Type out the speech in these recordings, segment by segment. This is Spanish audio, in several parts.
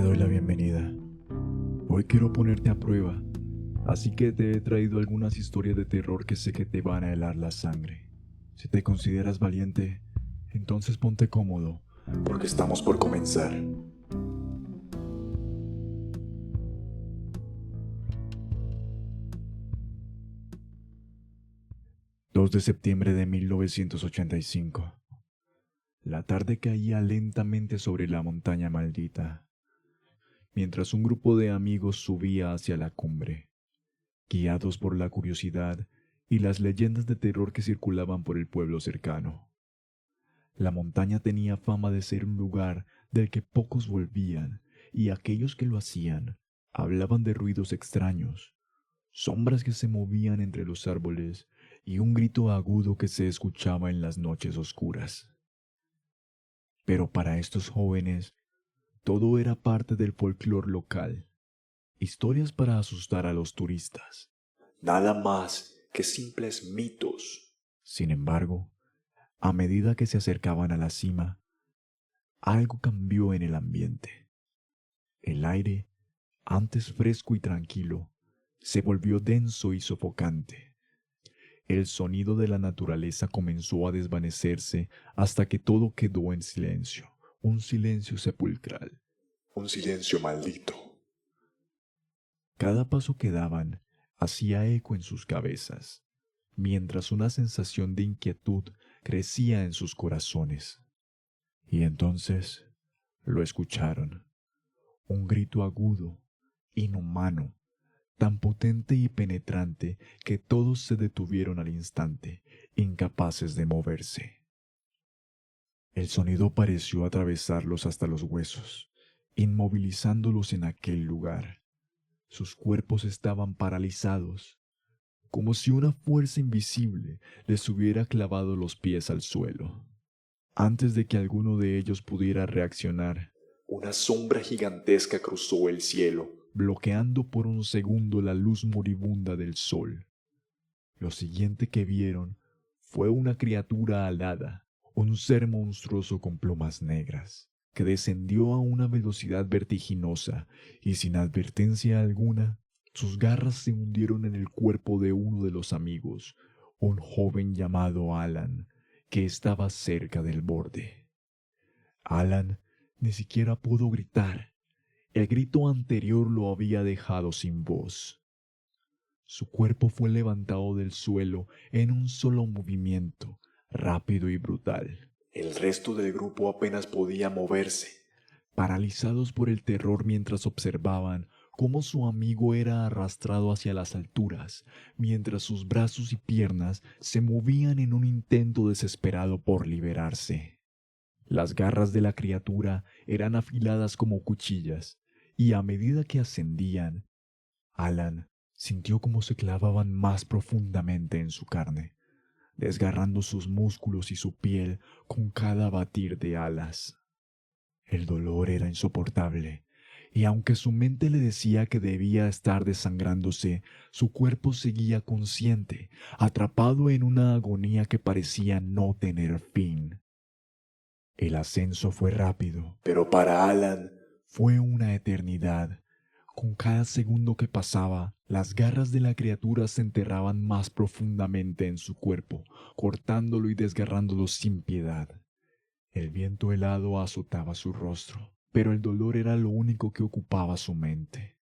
doy la bienvenida. Hoy quiero ponerte a prueba, así que te he traído algunas historias de terror que sé que te van a helar la sangre. Si te consideras valiente, entonces ponte cómodo, porque estamos por comenzar. ...2 de septiembre de 1985. La tarde caía lentamente sobre la montaña maldita, mientras un grupo de amigos subía hacia la cumbre, guiados por la curiosidad y las leyendas de terror que circulaban por el pueblo cercano. La montaña tenía fama de ser un lugar del que pocos volvían, y aquellos que lo hacían hablaban de ruidos extraños, sombras que se movían entre los árboles y un grito agudo que se escuchaba en las noches oscuras. Pero para estos jóvenes, todo era parte del folclore local, historias para asustar a los turistas, nada más que simples mitos. Sin embargo, a medida que se acercaban a la cima, algo cambió en el ambiente. El aire, antes fresco y tranquilo, se volvió denso y sofocante. El sonido de la naturaleza comenzó a desvanecerse hasta que todo quedó en silencio, un silencio sepulcral, un silencio maldito. Cada paso que daban hacía eco en sus cabezas, mientras una sensación de inquietud crecía en sus corazones. Y entonces lo escucharon, un grito agudo, inhumano, tan potente y penetrante que todos se detuvieron al instante, incapaces de moverse. El sonido pareció atravesarlos hasta los huesos, inmovilizándolos en aquel lugar. Sus cuerpos estaban paralizados, como si una fuerza invisible les hubiera clavado los pies al suelo. Antes de que alguno de ellos pudiera reaccionar, una sombra gigantesca cruzó el cielo, bloqueando por un segundo la luz moribunda del sol. Lo siguiente que vieron fue una criatura alada, un ser monstruoso con plumas negras, que descendió a una velocidad vertiginosa y sin advertencia alguna, sus garras se hundieron en el cuerpo de uno de los amigos, un joven llamado Alan, que estaba cerca del borde. Alan ni siquiera pudo gritar. El grito anterior lo había dejado sin voz. Su cuerpo fue levantado del suelo en un solo movimiento, rápido y brutal. El resto del grupo apenas podía moverse, paralizados por el terror mientras observaban cómo su amigo era arrastrado hacia las alturas, mientras sus brazos y piernas se movían en un intento desesperado por liberarse. Las garras de la criatura eran afiladas como cuchillas, y a medida que ascendían, Alan sintió cómo se clavaban más profundamente en su carne, desgarrando sus músculos y su piel con cada batir de alas. El dolor era insoportable, y aunque su mente le decía que debía estar desangrándose, su cuerpo seguía consciente, atrapado en una agonía que parecía no tener fin. El ascenso fue rápido, pero para Alan fue una eternidad. Con cada segundo que pasaba, las garras de la criatura se enterraban más profundamente en su cuerpo, cortándolo y desgarrándolo sin piedad. El viento helado azotaba su rostro, pero el dolor era lo único que ocupaba su mente.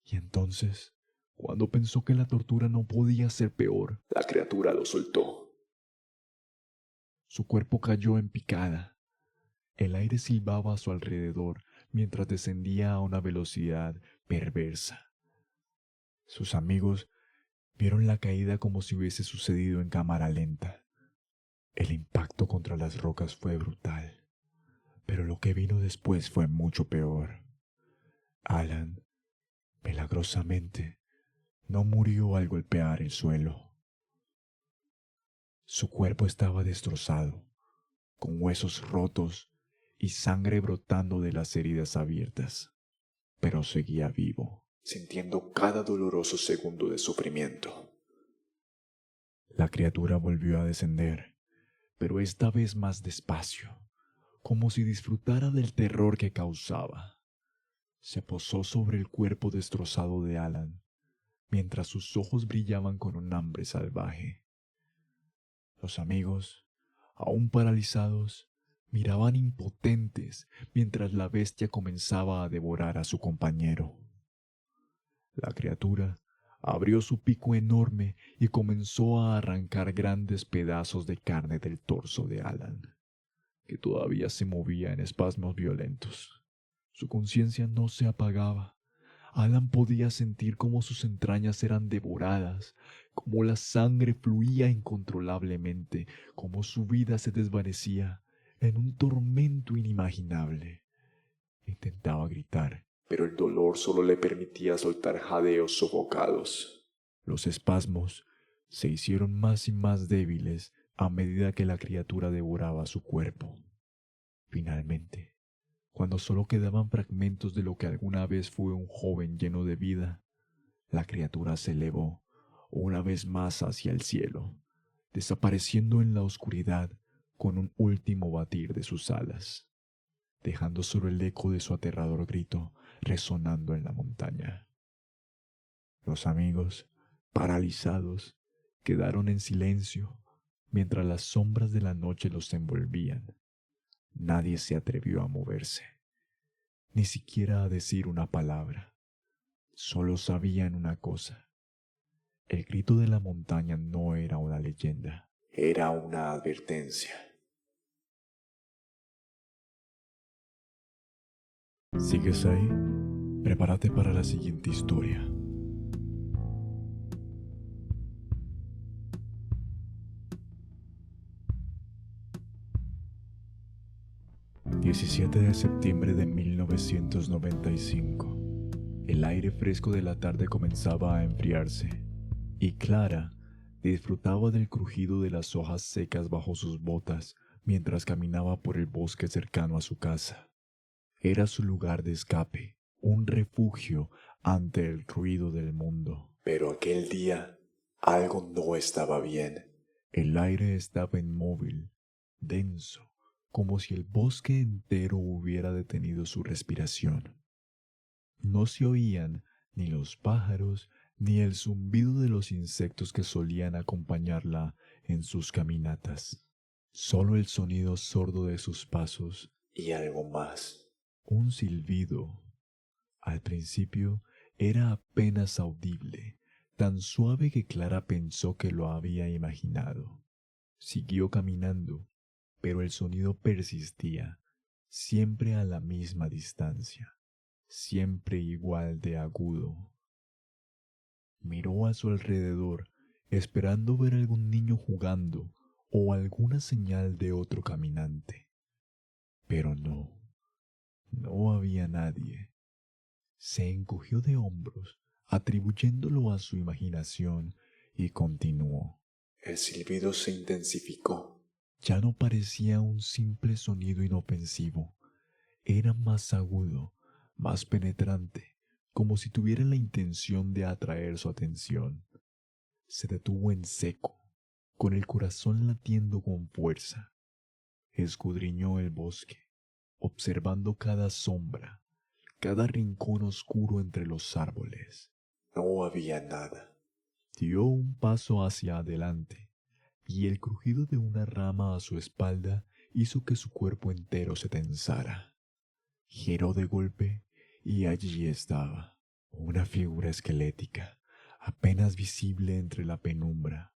Y entonces, cuando pensó que la tortura no podía ser peor, la criatura lo soltó. Su cuerpo cayó en picada. El aire silbaba a su alrededor mientras descendía a una velocidad perversa. Sus amigos vieron la caída como si hubiese sucedido en cámara lenta. El impacto contra las rocas fue brutal, pero lo que vino después fue mucho peor. Alan, milagrosamente, no murió al golpear el suelo. Su cuerpo estaba destrozado, con huesos rotos y sangre brotando de las heridas abiertas, pero seguía vivo, sintiendo cada doloroso segundo de sufrimiento. La criatura volvió a descender, pero esta vez más despacio, como si disfrutara del terror que causaba. se posó sobre el cuerpo destrozado de Alan, mientras sus ojos brillaban con un hambre salvaje. Los amigos, aún paralizados, miraban impotentes mientras la bestia comenzaba a devorar a su compañero. La criatura abrió su pico enorme y comenzó a arrancar grandes pedazos de carne del torso de Alan, que todavía se movía en espasmos violentos. Su conciencia no se apagaba. Alan podía sentir cómo sus entrañas eran devoradas, cómo la sangre fluía incontrolablemente, cómo su vida se desvanecía en un tormento inimaginable. Intentaba gritar, pero el dolor solo le permitía soltar jadeos sofocados. Los espasmos se hicieron más y más débiles a medida que la criatura devoraba su cuerpo. Finalmente, cuando solo quedaban fragmentos de lo que alguna vez fue un joven lleno de vida, la criatura se elevó una vez más hacia el cielo, desapareciendo en la oscuridad con un último batir de sus alas, dejando solo el eco de su aterrador grito resonando en la montaña. Los amigos, paralizados, quedaron en silencio mientras las sombras de la noche los envolvían. Nadie se atrevió a moverse, ni siquiera a decir una palabra. Solo sabían una cosa: el grito de la montaña no era una leyenda, era una advertencia. ¿Sigues ahí? Prepárate para la siguiente historia. ...17 de septiembre de 1995... El aire fresco de la tarde comenzaba a enfriarse, y Clara disfrutaba del crujido de las hojas secas bajo sus botas mientras caminaba por el bosque cercano a su casa. Era su lugar de escape, un refugio ante el ruido del mundo. Pero aquel día algo no estaba bien. El aire estaba inmóvil, denso, como si el bosque entero hubiera detenido su respiración. No se oían ni los pájaros ni el zumbido de los insectos que solían acompañarla en sus caminatas. Solo el sonido sordo de sus pasos y algo más. Un silbido. Al principio era apenas audible, tan suave que Clara pensó que lo había imaginado. Siguió caminando, pero el sonido persistía, siempre a la misma distancia, siempre igual de agudo. Miró a su alrededor, esperando ver algún niño jugando o alguna señal de otro caminante. Pero no había nadie. Se encogió de hombros, atribuyéndolo a su imaginación, y continuó. El silbido se intensificó. Ya no parecía un simple sonido inofensivo. Era más agudo, más penetrante, como si tuviera la intención de atraer su atención. Se detuvo en seco, con el corazón latiendo con fuerza. Escudriñó el bosque, observando cada sombra, cada rincón oscuro entre los árboles. No había nada. Dio un paso hacia adelante, y el crujido de una rama a su espalda hizo que su cuerpo entero se tensara. Giró de golpe y allí estaba, una figura esquelética, apenas visible entre la penumbra,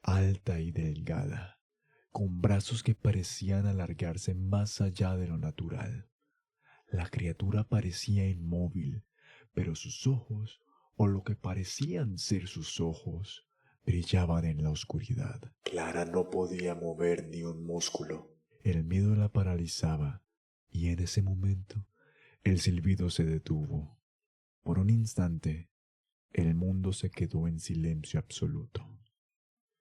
alta y delgada, con brazos que parecían alargarse más allá de lo natural. La criatura parecía inmóvil, pero sus ojos, o lo que parecían ser sus ojos, brillaban en la oscuridad. Clara no podía mover ni un músculo. El miedo la paralizaba, y en ese momento el silbido se detuvo. Por un instante, el mundo se quedó en silencio absoluto.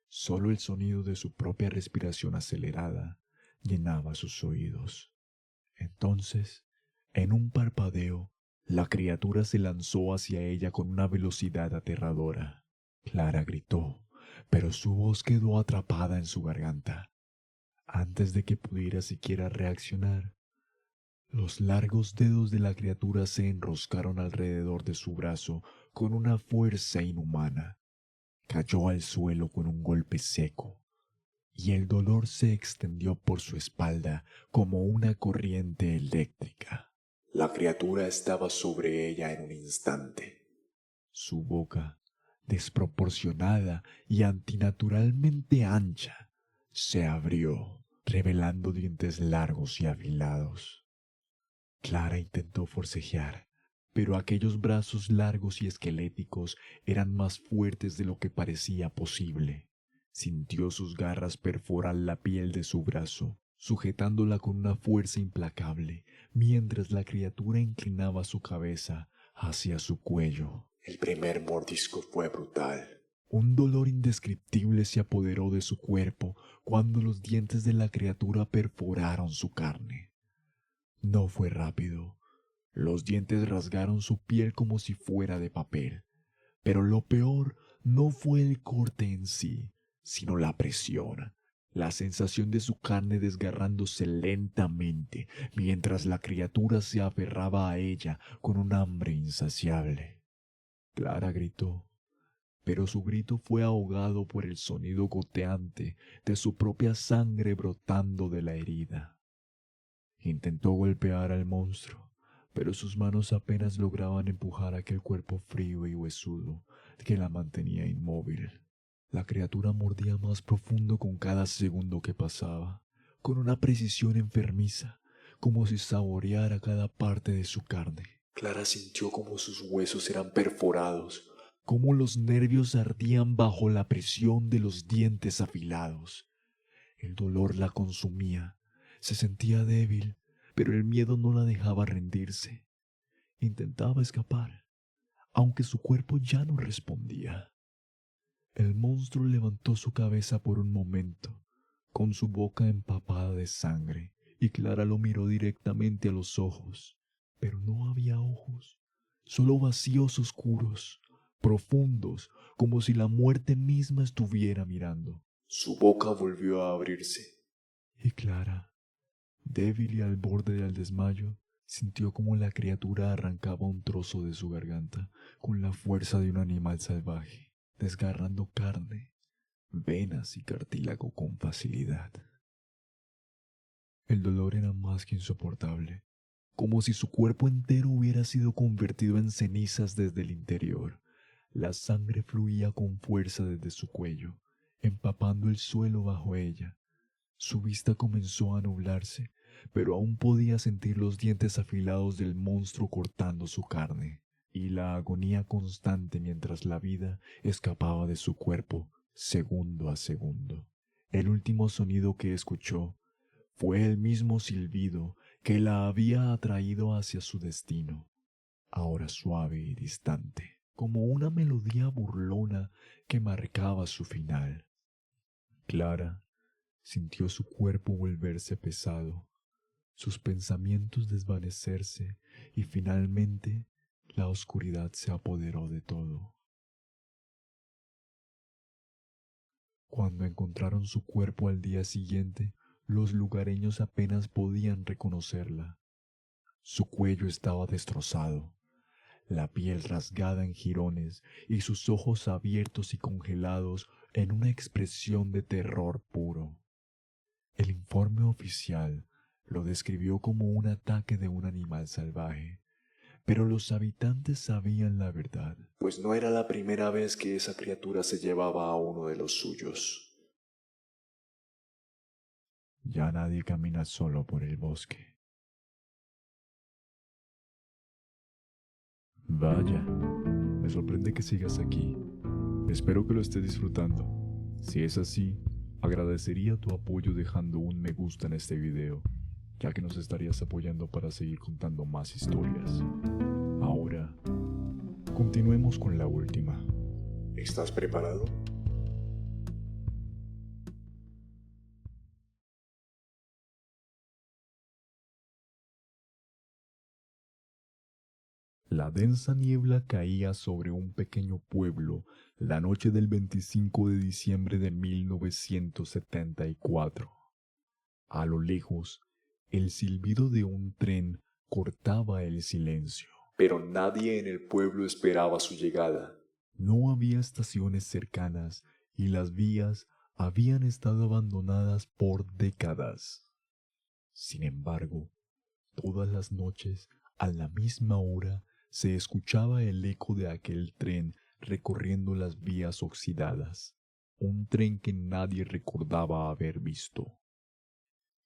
Solo el sonido de su propia respiración acelerada llenaba sus oídos. Entonces, en un parpadeo, la criatura se lanzó hacia ella con una velocidad aterradora. Clara gritó, pero su voz quedó atrapada en su garganta. Antes de que pudiera siquiera reaccionar, Los largos dedos de la criatura se enroscaron alrededor de su brazo con una fuerza inhumana. Cayó al suelo con un golpe seco, y el dolor se extendió por su espalda como una corriente eléctrica. La criatura estaba sobre ella en un instante. Su boca, desproporcionada y antinaturalmente ancha, se abrió, revelando dientes largos y afilados. Clara intentó forcejear, pero aquellos brazos largos y esqueléticos eran más fuertes de lo que parecía posible. Sintió sus garras perforar la piel de su brazo, sujetándola con una fuerza implacable, mientras la criatura inclinaba su cabeza hacia su cuello. El primer mordisco fue brutal. Un dolor indescriptible se apoderó de su cuerpo cuando los dientes de la criatura perforaron su carne. No fue rápido. Los dientes rasgaron su piel como si fuera de papel. Pero lo peor no fue el corte en sí, sino la presión, la sensación de su carne desgarrándose lentamente mientras la criatura se aferraba a ella con un hambre insaciable. Clara gritó, pero su grito fue ahogado por el sonido goteante de su propia sangre brotando de la herida. Intentó golpear al monstruo, pero sus manos apenas lograban empujar aquel cuerpo frío y huesudo que la mantenía inmóvil. La criatura mordía más profundo con cada segundo que pasaba, con una precisión enfermiza, como si saboreara cada parte de su carne. Clara sintió como sus huesos eran perforados, como los nervios ardían bajo la presión de los dientes afilados. El dolor la consumía. Se sentía débil, pero el miedo no la dejaba rendirse. Intentaba escapar, aunque su cuerpo ya no respondía. El monstruo levantó su cabeza por un momento, con su boca empapada de sangre, y Clara lo miró directamente a los ojos. Pero no había ojos, solo vacíos oscuros, profundos, como si la muerte misma estuviera mirando. Su boca volvió a abrirse, y Clara, débil y al borde del desmayo, sintió como la criatura arrancaba un trozo de su garganta con la fuerza de un animal salvaje, desgarrando carne, venas y cartílago con facilidad. El dolor era más que insoportable, como si su cuerpo entero hubiera sido convertido en cenizas desde el interior. La sangre fluía con fuerza desde su cuello, empapando el suelo bajo ella. Su vista comenzó a nublarse, pero aún podía sentir los dientes afilados del monstruo cortando su carne, y la agonía constante mientras la vida escapaba de su cuerpo segundo a segundo. El último sonido que escuchó fue el mismo silbido que la había atraído hacia su destino, ahora suave y distante, como una melodía burlona que marcaba su final. Clara sintió su cuerpo volverse pesado, sus pensamientos desvanecerse y finalmente la oscuridad se apoderó de todo. Cuando encontraron su cuerpo al día siguiente, los lugareños apenas podían reconocerla. Su cuello estaba destrozado, la piel rasgada en jirones y sus ojos abiertos y congelados en una expresión de terror puro. El informe oficial lo describió como un ataque de un animal salvaje, pero los habitantes sabían la verdad, pues no era la primera vez que esa criatura se llevaba a uno de los suyos. Ya nadie camina solo por el bosque. Vaya, me sorprende que sigas aquí. Espero que lo estés disfrutando. Si es así, agradecería tu apoyo dejando un me gusta en este video, ya que nos estarías apoyando para seguir contando más historias. Ahora, continuemos con la última. ¿Estás preparado? La densa niebla caía sobre un pequeño pueblo la noche del 25 de diciembre de 1974. A lo lejos, El silbido de un tren cortaba el silencio. Pero nadie en el pueblo esperaba su llegada. No había estaciones cercanas y las vías habían estado abandonadas por décadas. Sin embargo, todas las noches, a la misma hora, se escuchaba el eco de aquel tren recorriendo las vías oxidadas, un tren que nadie recordaba haber visto.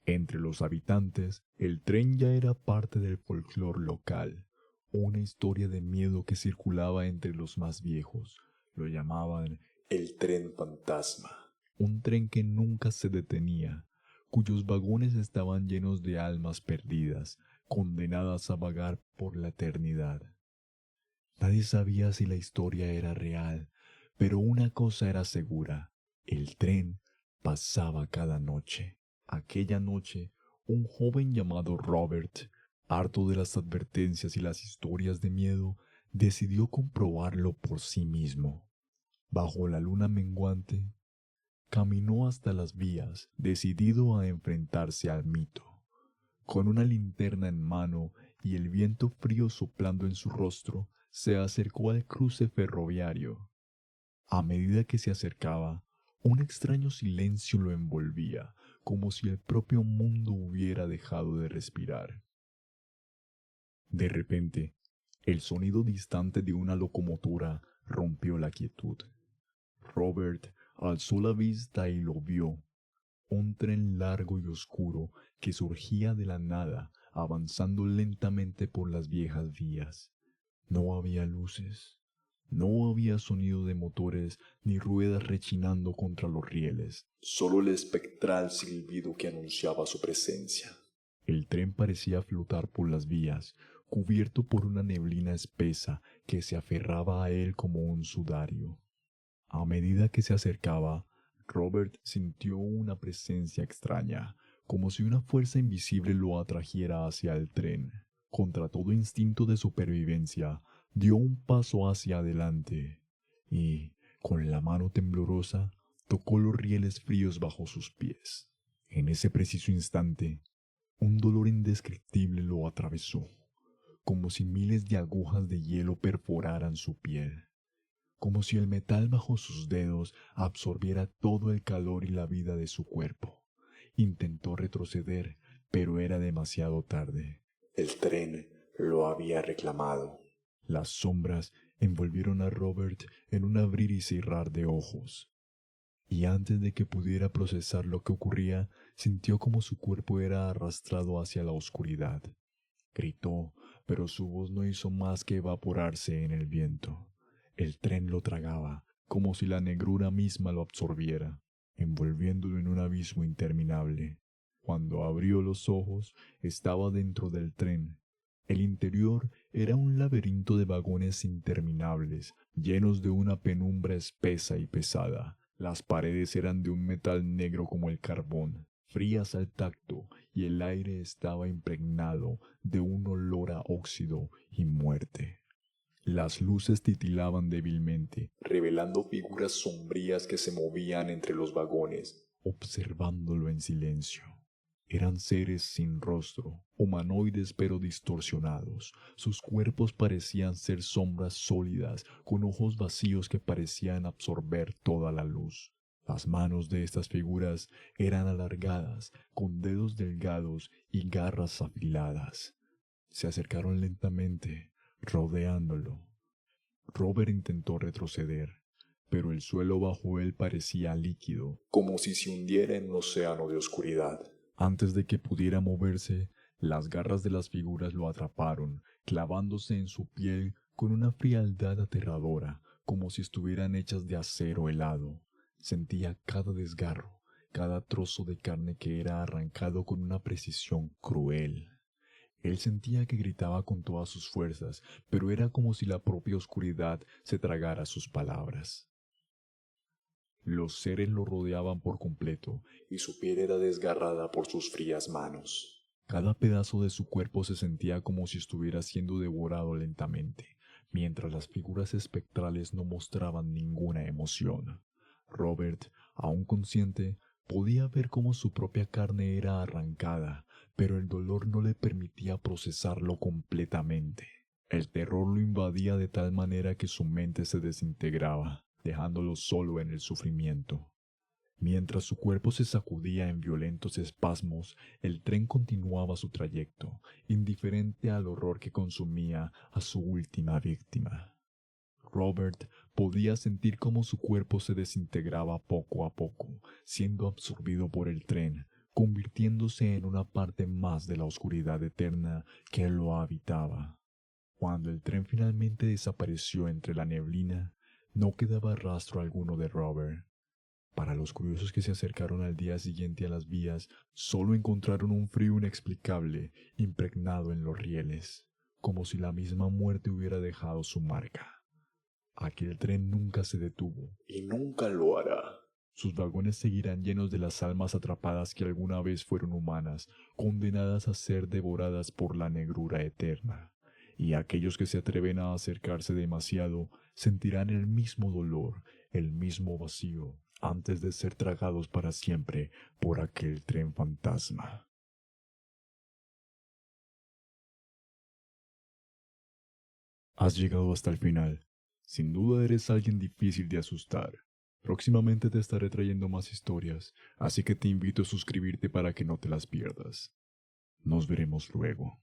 Entre los habitantes, el tren ya era parte del folclore local, una historia de miedo que circulaba entre los más viejos. Lo llamaban el tren fantasma, un tren que nunca se detenía, cuyos vagones estaban llenos de almas perdidas, condenadas a vagar por la eternidad. Nadie sabía si la historia era real, pero una cosa era segura: el tren pasaba cada noche. Aquella noche, un joven llamado Robert, harto de las advertencias y las historias de miedo, decidió comprobarlo por sí mismo. Bajo la luna menguante, caminó hasta las vías, decidido a enfrentarse al mito. Con una linterna en mano y el viento frío soplando en su rostro, se acercó al cruce ferroviario. A medida que se acercaba, un extraño silencio lo envolvía, como si el propio mundo hubiera dejado de respirar. De repente, el sonido distante de una locomotora rompió la quietud. Robert alzó la vista y lo vio: un tren largo y oscuro que surgía de la nada, avanzando lentamente por las viejas vías. No había luces, no había sonido de motores ni ruedas rechinando contra los rieles, solo el espectral silbido que anunciaba su presencia. El tren parecía flotar por las vías, cubierto por una neblina espesa que se aferraba a él como un sudario. A medida que se acercaba, Robert sintió una presencia extraña, como si una fuerza invisible lo atrajera hacia el tren. Contra todo instinto de supervivencia, dio un paso hacia adelante y, con la mano temblorosa, tocó los rieles fríos bajo sus pies. En ese preciso instante, un dolor indescriptible lo atravesó, como si miles de agujas de hielo perforaran su piel, como si el metal bajo sus dedos absorbiera todo el calor y la vida de su cuerpo. Intentó retroceder, pero era demasiado tarde. El tren lo había reclamado. Las sombras envolvieron a Robert en un abrir y cerrar de ojos, y antes de que pudiera procesar lo que ocurría, sintió como su cuerpo era arrastrado hacia la oscuridad. Gritó, pero su voz no hizo más que evaporarse en el viento. El tren lo tragaba, como si la negrura misma lo absorbiera, envolviéndolo en un abismo interminable. Cuando abrió los ojos, estaba dentro del tren. El interior era un laberinto de vagones interminables, llenos de una penumbra espesa y pesada. Las paredes eran de un metal negro como el carbón, frías al tacto, y el aire estaba impregnado de un olor a óxido y muerte. Las luces titilaban débilmente, revelando figuras sombrías que se movían entre los vagones, observándolo en silencio. Eran seres sin rostro, humanoides pero distorsionados. Sus cuerpos parecían ser sombras sólidas, con ojos vacíos que parecían absorber toda la luz. Las manos de estas figuras eran alargadas, con dedos delgados y garras afiladas. Se acercaron lentamente, rodeándolo. Robert intentó retroceder, pero el suelo bajo él parecía líquido, como si se hundiera en un océano de oscuridad. Antes de que pudiera moverse, las garras de las figuras lo atraparon, clavándose en su piel con una frialdad aterradora, como si estuvieran hechas de acero helado. Sentía cada desgarro, cada trozo de carne que era arrancado con una precisión cruel. Él sentía que gritaba con todas sus fuerzas, pero era como si la propia oscuridad se tragara sus palabras. Los seres lo rodeaban por completo, y su piel era desgarrada por sus frías manos. Cada pedazo de su cuerpo se sentía como si estuviera siendo devorado lentamente, mientras las figuras espectrales no mostraban ninguna emoción. Robert, aún consciente, podía ver cómo su propia carne era arrancada, pero el dolor no le permitía procesarlo completamente. El terror lo invadía de tal manera que su mente se desintegraba, dejándolo solo en el sufrimiento. Mientras su cuerpo se sacudía en violentos espasmos, el tren continuaba su trayecto, indiferente al horror que consumía a su última víctima. Robert podía sentir cómo su cuerpo se desintegraba poco a poco, siendo absorbido por el tren, convirtiéndose en una parte más de la oscuridad eterna que lo habitaba. Cuando el tren finalmente desapareció entre la neblina, no quedaba rastro alguno de Robert. Para los curiosos que se acercaron al día siguiente a las vías, solo encontraron un frío inexplicable impregnado en los rieles, como si la misma muerte hubiera dejado su marca. Aquel tren nunca se detuvo y nunca lo hará. Sus vagones seguirán llenos de las almas atrapadas que alguna vez fueron humanas, condenadas a ser devoradas por la negrura eterna. Y aquellos que se atreven a acercarse demasiado sentirán el mismo dolor, el mismo vacío, antes de ser tragados para siempre por aquel tren fantasma. Has llegado hasta el final. Sin duda eres alguien difícil de asustar. Próximamente te estaré trayendo más historias, así que te invito a suscribirte para que no te las pierdas. Nos veremos luego.